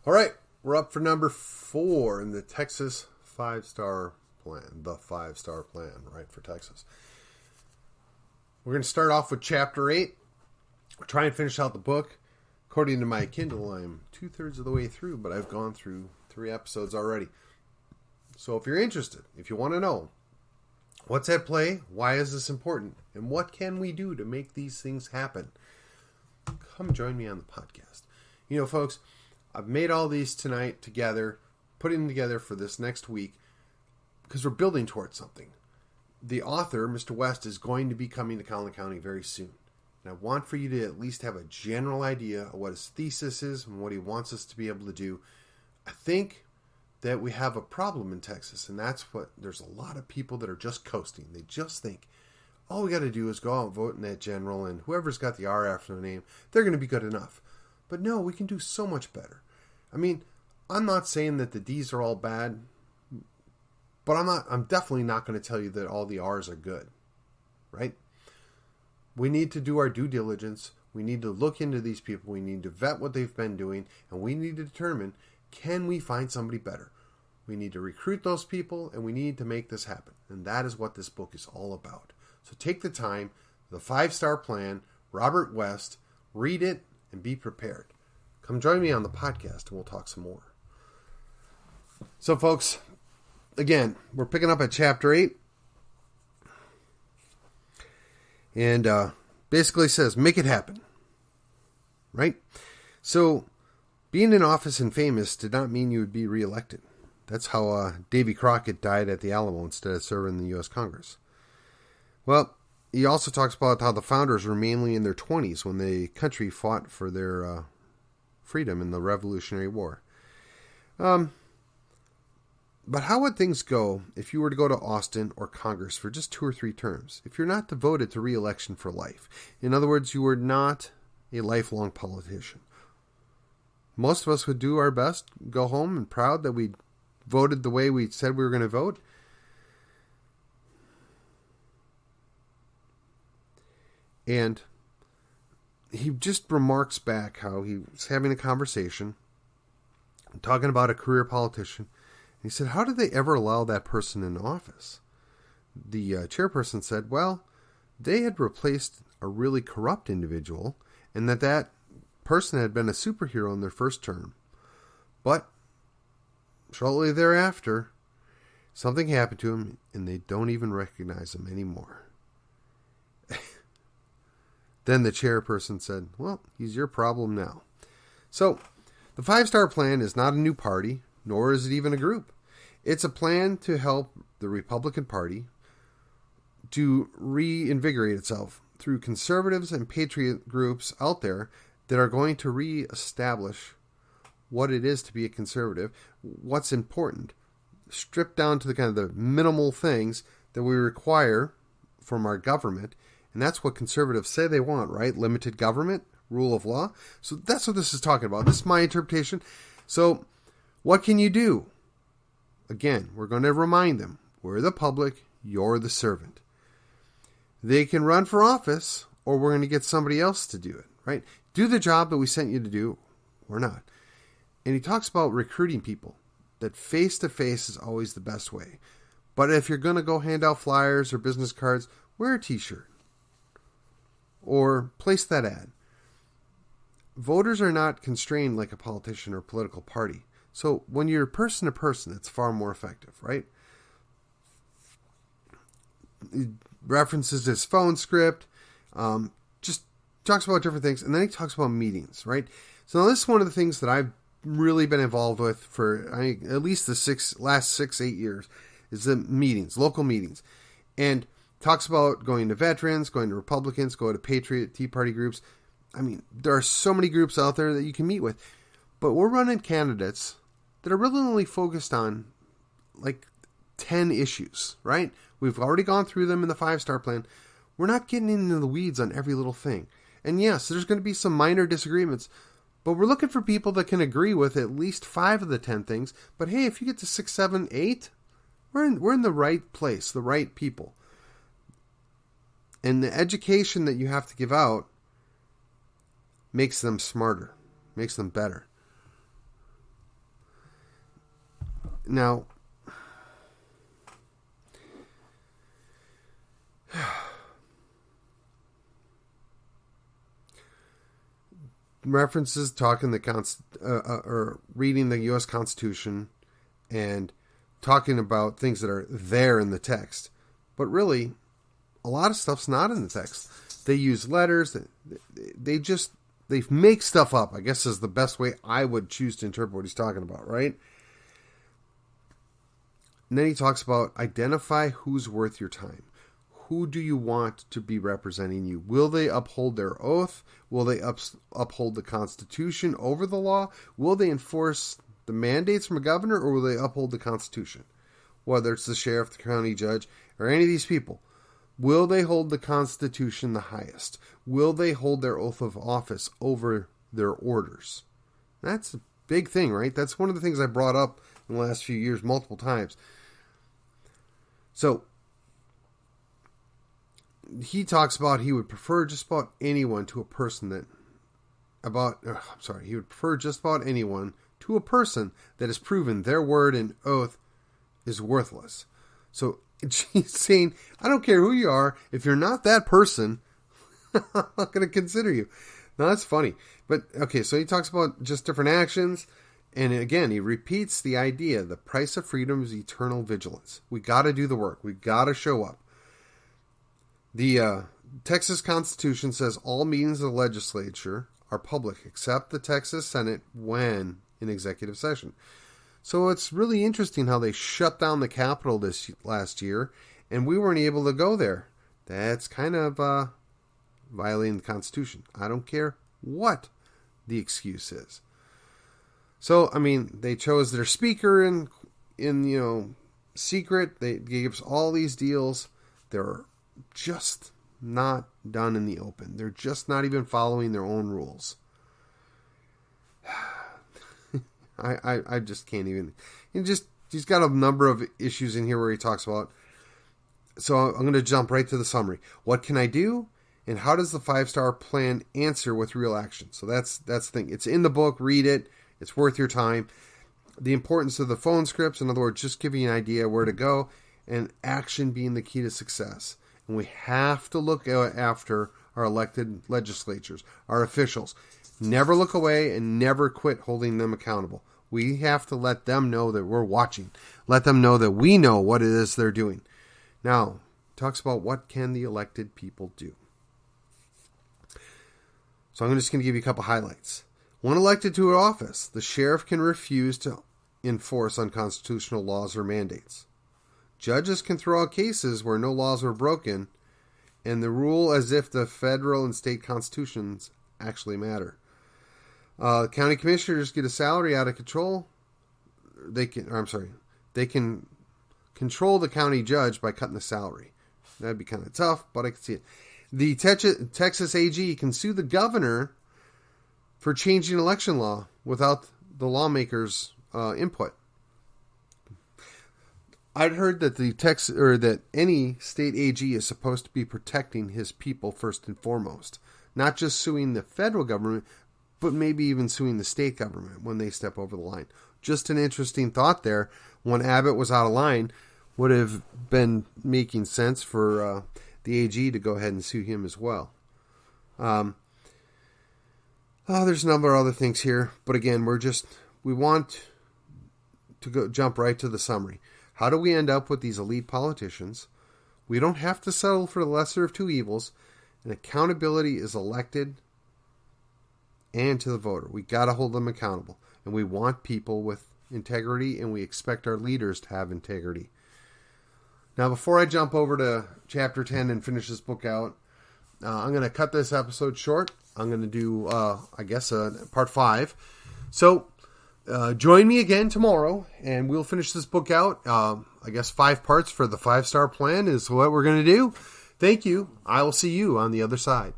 All right, we're up for number 4 in the Texas 5-star plan. The 5-star plan, right, for Texas. We're going to start off with Chapter 8. We'll try and finish out the book. According to my Kindle, I'm 2/3 of the way through, but I've gone through 3 episodes already. So if you're interested, if you want to know what's at play, why is this important, and what can we do to make these things happen, come join me on the podcast. You know, folks, I've made all these tonight together, putting them together for this next week, because we're building towards something. The author, Mr. West, is going to be coming to Collin County very soon. And I want for you to at least have a general idea of what his thesis is and what he wants us to be able to do. I think that we have a problem in Texas, and that's what there's a lot of people that are just coasting. They just think, all we got to do is go out and vote in that general, and whoever's got the R after their name, they're going to be good enough. But no, we can do so much better. I mean, I'm not saying that the D's are all bad, but I'm definitely not going to tell you that all the R's are good, right? We need to do our due diligence. We need to look into these people. We need to vet what they've been doing, and we need to determine, can we find somebody better? We need to recruit those people, and we need to make this happen. And that is what this book is all about. So take the time, the 5-star plan, Robert West, read it, and be prepared. Come join me on the podcast and we'll talk some more. So, folks, again, we're picking up at Chapter 8. And basically says, make it happen. Right? So, being in office and famous did not mean you would be reelected. That's how Davy Crockett died at the Alamo instead of serving in the U.S. Congress. Well, he also talks about how the founders were mainly in their 20s when the country fought for their freedom in the Revolutionary War. But how would things go if you were to go to Austin or Congress for just 2 or 3 terms? If you're not devoted to re-election for life. In other words, you were not a lifelong politician. Most of us would do our best, go home and proud that we voted the way we said we were going to vote. And he just remarks back how he was having a conversation, talking about a career politician. He said, how did they ever allow that person in office? The chairperson said, well, they had replaced a really corrupt individual, and that person had been a superhero in their first term. But shortly thereafter, something happened to him, and they don't even recognize him anymore. Then the chairperson said, well, he's your problem now. So, the 5-star plan is not a new party, nor is it even a group. It's a plan to help the Republican Party to reinvigorate itself through conservatives and patriot groups out there that are going to reestablish what it is to be a conservative, what's important, stripped down to the kind of the minimal things that we require from our government. And that's what conservatives say they want, right? Limited government, rule of law. So that's what this is talking about. This is my interpretation. So what can you do? Again, we're going to remind them, we're the public, you're the servant. They can run for office, or we're going to get somebody else to do it, right? Do the job that we sent you to do, or not. And he talks about recruiting people, that face-to-face is always the best way. But if you're going to go hand out flyers or business cards, wear a t-shirt. Or place that ad. Voters are not constrained like a politician or political party. So when you're person to person, it's far more effective, right? He references his phone script, just talks about different things, and then he talks about meetings, right? So now this is one of the things that I've really been involved with for at least the last 6-8 years, is the meetings, local meetings. And talks about going to veterans, going to Republicans, going to Patriot, Tea Party groups. I mean, there are so many groups out there that you can meet with. But we're running candidates that are really only focused on like 10 issues, right? We've already gone through them in the 5-star plan. We're not getting into the weeds on every little thing. And yes, there's going to be some minor disagreements, but we're looking for people that can agree with at least 5 of the 10 things. But hey, if you get to 6, 7, 8, we're in the right place, the right people. And the education that you have to give out makes them smarter, makes them better. Now, references talking or reading the U.S. Constitution and talking about things that are there in the text. But really, a lot of stuff's not in the text. They use letters. They make stuff up, I guess is the best way I would choose to interpret what he's talking about, right? And then he talks about identify who's worth your time. Who do you want to be representing you? Will they uphold their oath? Will they uphold the Constitution over the law? Will they enforce the mandates from a governor, or will they uphold the Constitution? Whether it's the sheriff, the county judge, or any of these people. Will they hold the Constitution the highest? Will they hold their oath of office over their orders? That's a big thing, right? That's one of the things I brought up in the last few years multiple times. So, he talks about he would prefer just about anyone to a person that he would prefer just about anyone to a person that has proven their word and oath is worthless. So he's saying, I don't care who you are, if you're not that person, I'm not going to consider you. Now that's funny. But okay, so he talks about just different actions. And again, he repeats the idea, the price of freedom is eternal vigilance. We got to do the work. We got to show up. The Texas Constitution says all meetings of the legislature are public, except the Texas Senate when in executive session. So it's really interesting how they shut down the Capitol this last year, and we weren't able to go there. That's kind of violating the Constitution. I don't care what the excuse is. So, I mean, they chose their speaker in secret. They gave us all these deals. They're just not done in the open. They're just not even following their own rules. I just can't even. He's got a number of issues in here where he talks about. So I'm going to jump right to the summary. What can I do? And how does the 5-star plan answer with real action? So that's the thing. It's in the book. Read it. It's worth your time. The importance of the phone scripts. In other words, just giving you an idea where to go. And action being the key to success. And we have to look after our elected legislatures, our officials. Never look away and never quit holding them accountable. We have to let them know that we're watching. Let them know that we know what it is they're doing. Now, talks about what can the elected people do. So I'm just going to give you a couple highlights. When elected to an office, the sheriff can refuse to enforce unconstitutional laws or mandates. Judges can throw out cases where no laws were broken and the rule as if the federal and state constitutions actually matter. County commissioners get a salary out of control. They can control the county judge by cutting the salary. That'd be kind of tough, but I can see it. The Texas AG can sue the governor for changing election law without the lawmakers' input. I'd heard that that any state AG is supposed to be protecting his people first and foremost, not just suing the federal government, but maybe even suing the state government when they step over the line. Just an interesting thought there. When Abbott was out of line, would have been making sense for the AG to go ahead and sue him as well. There's a number of other things here, but again, we want to jump right to the summary. How do we end up with these elite politicians? We don't have to settle for the lesser of two evils, and accountability is elected and to the voter. We got to hold them accountable, and we want people with integrity, and we expect our leaders to have integrity. Now, before I jump over to chapter 10 and finish this book out, I'm going to cut this episode short. I'm going to do, part 5. So, join me again tomorrow, and we'll finish this book out. 5 parts for the 5-star plan is what we're going to do. Thank you. I will see you on the other side.